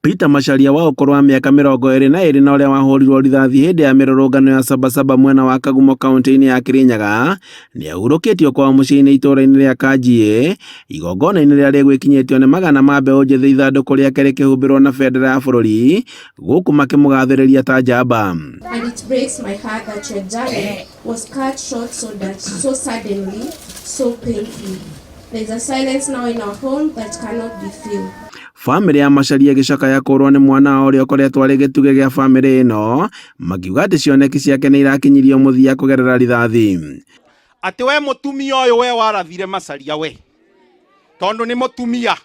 Peter Macharia wa ũkũrũ wa mĩaka 22 na ũrĩa wahũrirwo rithathi hĩndĩ ya mĩrũrũngano ya Sabasaba mwena wa Kagumo kaunti-inĩ ya Kirinyaga nĩahurũkĩtio kwa mũciĩ-inĩ itũũra-inĩ rĩa Kanjie igongona-inĩ rĩrĩa rĩgwĩkinyĩtio nĩ magana ma mbeũ njĩthĩ ithandũkũ rĩake rĩkĩhumbĩrwo na bendera ya bũrũri gũkũ makĩmũgathĩrĩria ta njamba. And it breaks my heart that your journey was cut short so suddenly, so painfully. There is a silence now in our home that cannot be filled. Family ya Macharia gĩcakaya kũrwo nĩ mwana wao ũrĩa ũkoretwo arĩ gĩtugĩ gĩa family ĩno makiuga atĩ cioneki ciake nĩ irakinyirio mũthia kũgerera rithathi. Atĩ we mũtumia ũyũ we warathire Macharia we tondũ nĩ mũtumia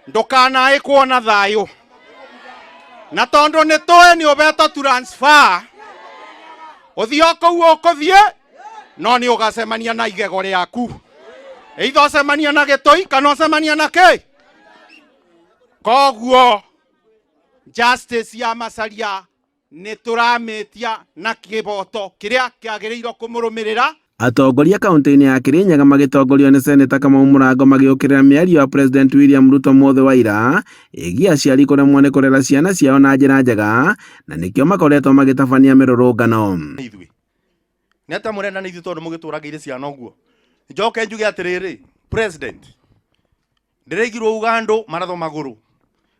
ndũkanaĩ kuona thayũ na tondũ nĩ tũĩ nĩ ũbetwo transfer ũthiĩ kũu ũkũthiĩ no nĩ ũgacemania na igego rĩaku either ũcemania na gĩtũi kana ũcemania na kĩ. Koguo justice ya Macharia nĩ tũramĩtia na kĩboto kĩrĩa kĩagĩrĩirwo kũmũrũmĩrĩra. Atongoria kaunti-inĩ ya Kirinyaga magĩtongorio nĩ Seneta Kamau Mũrango magĩũkĩrĩra mĩario ya President William Ruto mothe wa ira ĩgiĩ aciari kũremwo nĩ kũrera ciana ciao na njĩra njega na nĩkĩo makoretwo magĩtabania mĩrũrũngano. Nĩ atĩ mũrenda nĩ ithuĩ tondũ mũgĩtũragĩire ciana ũguo. Njoke njuge atĩrĩrĩ, President ndĩraigirwo uga andũ marathwo magũrũ,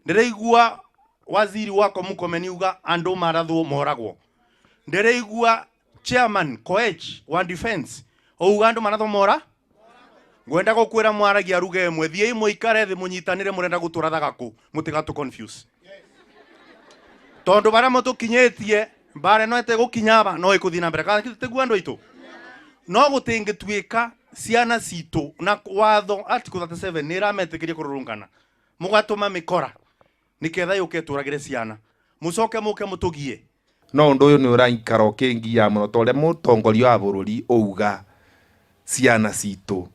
ndĩraigua waziri wako Murkomen uga andũ marathwo moragwo, ndĩraigua Chairman Koech wa Defense uga andũ marathwo mora. Ngwenda gũkwĩra mwaragia ruga ĩmwe, thiĩi mũikare thĩ mũnyitanĩre mũrenda gũtũrathaga kũ mũtigatũ confuse tondũ bara mũtũkinyĩtie mbare no ĩtegũkinya no ĩkũthiĩ na mbere kana tiguo andũ aitũ no gũtingĩtuĩka ciana citũ na watho article 37 nĩ ĩrametĩkĩria kũrũrũngana mũgatũma mĩkora nĩketha yũke tũragĩre ciana mũcoke mũke mũtũgie. No ũndũ ũyũ nĩ ũraikara ũkĩngia mũno tondũ mũtongoria wa bũrũri auga ciana citũ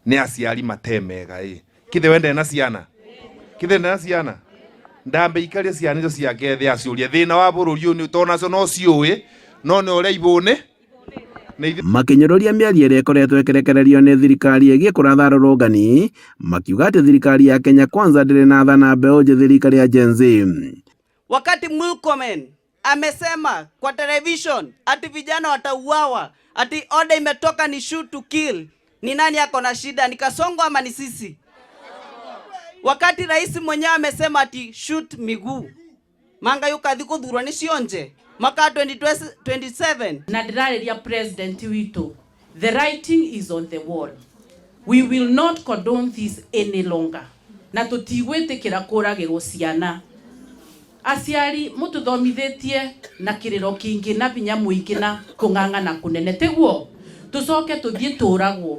nĩ aciari matemega kithe wende na ciana kithe na ciana ndambe ikaria ciana icio ciake thĩ aciũrie thĩna wa bũrũri ũyũ nĩ tonacio no ciũĩ no nĩ ũrĩa ibũnĩ makinyũrũria mĩario ĩrĩa ĩkoretwo ĩkĩrekererio nĩ thirikari ĩgiĩ kũratha arũrũngani makiuga atĩ thirikari ya Kenya Kwanza ndĩrĩ na tha na mbeũ njĩthĩ rika rĩa Gen Z. Wakati Murkomen amesema kwa television ati vijana watauawa, ati order imetoka ni shoot to kill, ni nani ako na shida, ni Kasongo ama ni sisi? Wakati rais mwenyewe amesema ati shoot miguu manga yukathi kuthurwa ni cionje mwaka 2027 na ndĩrarĩria president witũ, the writing is on the wall, we will not condone this any longer na tũtigwĩtĩkĩra kũragĩrwo ciana. Aciari mũtũthomithĩtie na kĩrĩro kĩingĩ na binya mũingĩ na kũng'ang'ana kũnene tiguo tũcoke tũthiĩ tũragwo.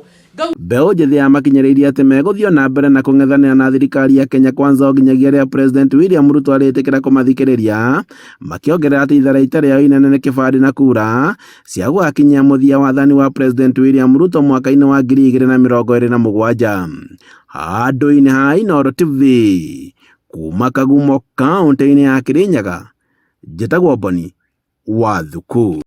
Mbeũ njĩthĩ yamakinyĩrĩirie atĩ megũthiĩ na mbere na kũng'ethanĩra na thirikari ya Kenya Kwanza nginyagia rĩrĩa President William Ruto arĩtĩkĩra kũmathikĩrĩria makĩongerera atĩ itharaita rĩao inene nĩ kĩbandĩ na kura cia gũgakinyia mũthia wathani wa President William Ruto mwaka-inĩ wa 2027. Handũ-inĩ ha Inooro TV kuma Kagumo kaunti-inĩ ya Kirinyaga, njĩtagwo Boni Wathuku.